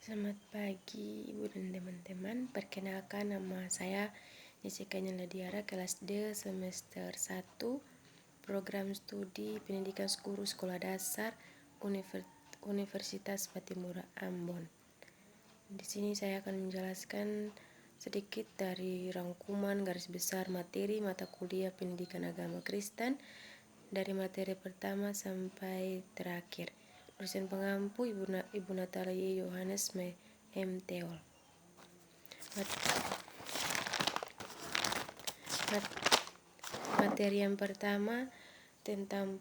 Selamat pagi Ibu dan teman-teman. Perkenalkan, nama saya Jessica Nyaladiara, kelas D semester 1, program studi pendidikan guru sekolah dasar Universitas Patimura Ambon. Di sini saya akan menjelaskan sedikit dari rangkuman garis besar materi mata kuliah pendidikan agama Kristen dari materi pertama sampai terakhir. Dosen pengampu Ibu Natalia Yohanes M. Teol. Materi yang pertama tentang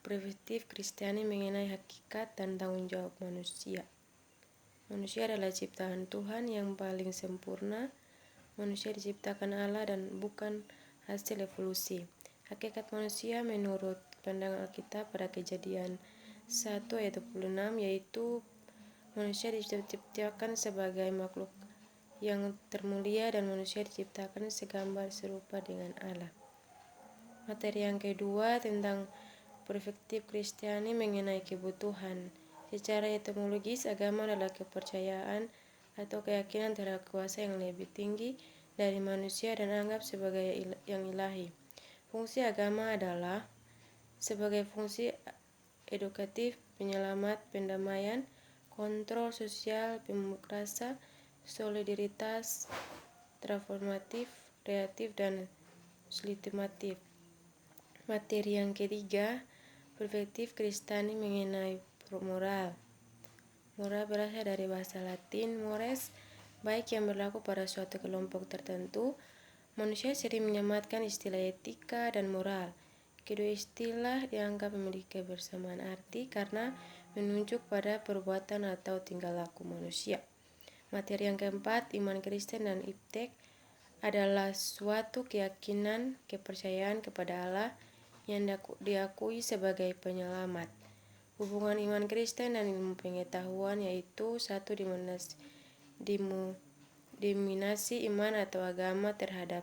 perspektif Kristiani mengenai hakikat dan tanggung jawab manusia. Manusia adalah ciptaan Tuhan yang paling sempurna. Manusia diciptakan Allah dan bukan hasil evolusi. Hakikat manusia menurut pandangan Alkitab pada Kejadian 1 ayat 26, yaitu manusia diciptakan sebagai makhluk yang termulia dan manusia diciptakan segambar serupa dengan Allah. Materi yang kedua tentang perspektif Kristiani mengenai kebutuhan. Secara etimologis, agama adalah kepercayaan atau keyakinan terhadap kuasa yang lebih tinggi dari manusia dan anggap sebagai yang ilahi. Fungsi agama adalah sebagai fungsi edukatif, penyelamat, pendamaian, kontrol sosial, pemuk rasa, solidaritas, transformatif, kreatif, dan legislatif. Materi yang ketiga, perspektif Kristiani mengenai moral. Moral berasal dari bahasa Latin mores, baik yang berlaku pada suatu kelompok tertentu. Manusia sering menyematkan istilah etika dan moral. Kedua istilah dianggap memiliki kebersamaan arti karena menunjuk pada perbuatan atau tingkah laku manusia. Materi yang keempat, iman Kristen dan iptek adalah suatu keyakinan, kepercayaan kepada Allah yang diakui sebagai penyelamat. Hubungan iman Kristen dan ilmu pengetahuan yaitu satu diminasi iman atau agama terhadap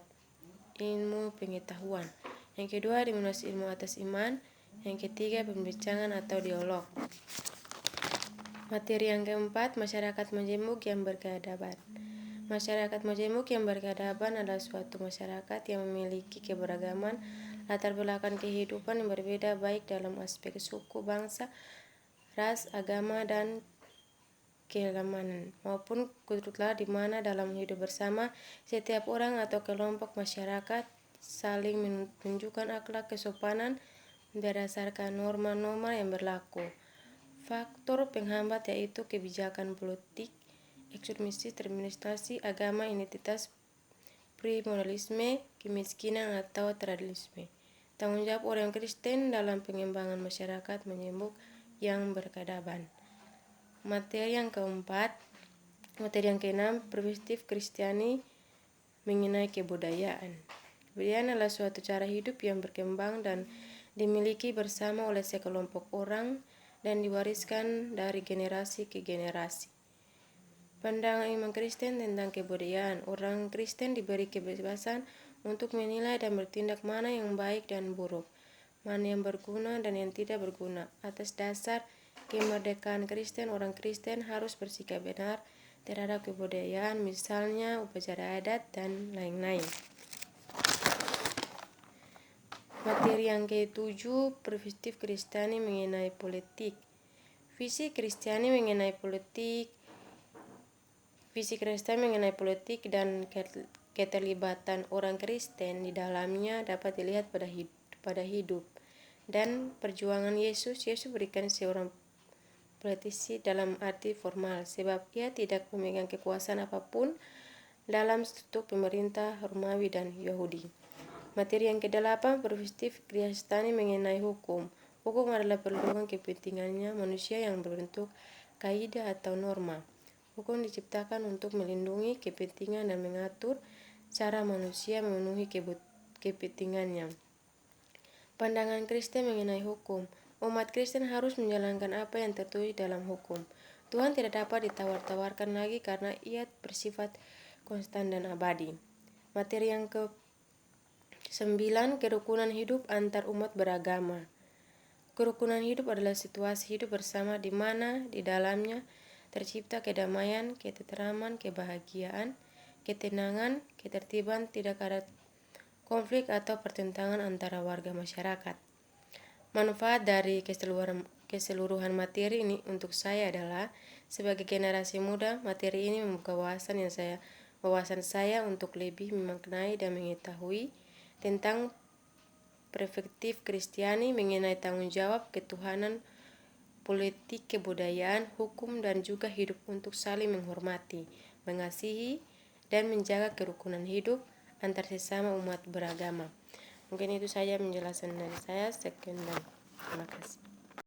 ilmu pengetahuan. Yang kedua, diminasi ilmu atas iman. Yang ketiga, pembincangan atau dialog. Materi yang keempat, masyarakat majemuk yang berkeadaban. Masyarakat majemuk yang berkeadaban adalah suatu masyarakat yang memiliki keberagaman latar belakang kehidupan yang berbeda baik dalam aspek suku, bangsa, ras, agama, dan keilmuan maupun kultural, di mana dalam hidup bersama setiap orang atau kelompok masyarakat saling menunjukkan akhlak kesopanan berdasarkan norma-norma yang berlaku. Faktor penghambat yaitu kebijakan politik, ekstremisme, terminologi agama, identitas, primordialisme, kemiskinan atau tradisionalisme. Tanggung jawab orang Kristen dalam pengembangan masyarakat majemuk yang berkeadaban. Materi yang keenam, perspektif Kristiani mengenai kebudayaan. Kebudayaan adalah suatu cara hidup yang berkembang dan dimiliki bersama oleh sekelompok orang dan diwariskan dari generasi ke generasi. Pandangan iman Kristen tentang kebudayaan. Orang Kristen diberi kebebasan untuk menilai dan bertindak mana yang baik dan buruk, mana yang berguna dan yang tidak berguna. Atas dasar kemerdekaan Kristen, orang Kristen harus bersikap benar terhadap kebudayaan, misalnya upacara adat dan lain-lain. Materi yang ketujuh, perspektif Kristiani mengenai politik. Visi Kristiani mengenai politik dan keterlibatan orang Kristen di dalamnya dapat dilihat pada hidup dan perjuangan Yesus. Yesus berikan seorang politisi dalam arti formal, sebab ia tidak memegang kekuasaan apapun dalam struktur pemerintah Romawi dan Yahudi. Materi yang ke-8, perspektif Kristiani mengenai hukum. Hukum adalah perlindungan kepentingannya manusia yang berbentuk kaidah atau norma. Hukum diciptakan untuk melindungi kepentingan dan mengatur cara manusia memenuhi kepentingannya. Pandangan Kristen mengenai hukum. Umat Kristen harus menjalankan apa yang tertulis dalam hukum. Tuhan tidak dapat ditawar-tawarkan lagi karena ia bersifat konstan dan abadi. Materi yang ke-9, kerukunan hidup antar umat beragama. Kerukunan hidup adalah situasi hidup bersama di mana di dalamnya tercipta kedamaian, ketenteraman, kebahagiaan, ketenangan, ketertiban, tidak ada konflik atau pertentangan antara warga masyarakat. Manfaat dari keseluruhan materi ini untuk saya adalah, sebagai generasi muda, materi ini membuka wawasan saya untuk lebih memaknai dan mengetahui tentang perspektif Kristiani mengenai tanggung jawab ketuhanan, politik, kebudayaan, hukum, dan juga hidup untuk saling menghormati, mengasihi, dan menjaga kerukunan hidup antar sesama umat beragama. Mungkin itu saja penjelasan dari saya. Sekian dan terima kasih.